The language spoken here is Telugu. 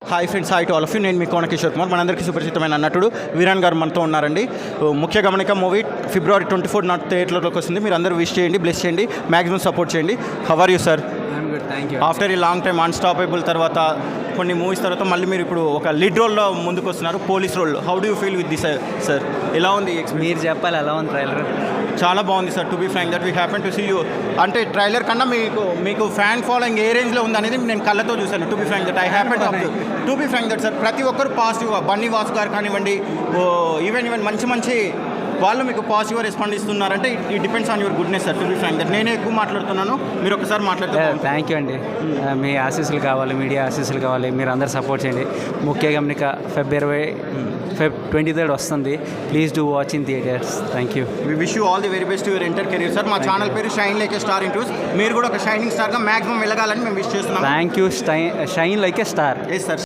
Hi friends, hi to all of you. నేను మీ కోన కిషోర్ కుమార్. మనందరికీ సుపరిచితమైన నటుడు వీరాన్ గారు మనతో ఉన్నారండి. ముఖ్య గమనిక, మూవీ February 24 నాట్ థియేటర్లోకి వస్తుంది. మీరు అందరూ విష్ చేయండి, బ్లెస్ చేయండి, మ్యాక్సిమం సపోర్ట్ చేయండి. How are you sir? After ఈ లాంగ్ టైమ్ అన్స్టాపబుల్ తర్వాత కొన్ని మూవీస్ తర్వాత మళ్ళీ మీరు ఇప్పుడు ఒక లీడ్ రోల్లో ముందుకు వస్తున్నారు, police role. How do you feel with this sir? ఎలా ఉంది ఎక్స్పీరియన్స్? మీరు చెప్పాలి, ఎలా ఉంది ట్రైలర్? చాలా బాగుంది sir. To be frank that we happen to see you. అంటే ట్రైలర్ కన్నా మీకు ఫ్యాన్ ఫాలోయింగ్ ఏ రేంజ్లో ఉంది అనేది నేను కళ్ళతో చూశాను. To be frank that I happen to be frank that sir. ప్రతి ఒక్కరు పాజిటివ్, బన్నీ వాసు గారు కానివ్వండి, ఈవెన్ మంచి వాళ్ళు మీకు పాజిటివ్గా రెస్పాండ్ ఇస్తున్నారంటే it depends on your goodness sir. To be frank that నేనే ఎక్కువ మాట్లాడుతున్నాను, మీరు ఒకసారి మాట్లాడుతున్నారు. థ్యాంక్ యూ అండి. మీ ఆశీస్సులు కావాలి, మీడియా ఆశీస్సులు కావాలి, మీరు అందరు సపోర్ట్ చేయండి. ముఖ్య గమనిక February 23 వస్తుంది. Please do watch in theatres. Thank you. We wish you all the very best your entire career sir. మా ఛానల్ పేరు షైన్ లైక్ ఏ స్టార్ ఇంటూస్. మీరు కూడా ఒక షైనింగ్ స్టార్గా మ్యాక్సిమం వెళ్ళగాలని మేము విష్ చేస్తున్నాం. Thank you. Shine like a star. Yes sir.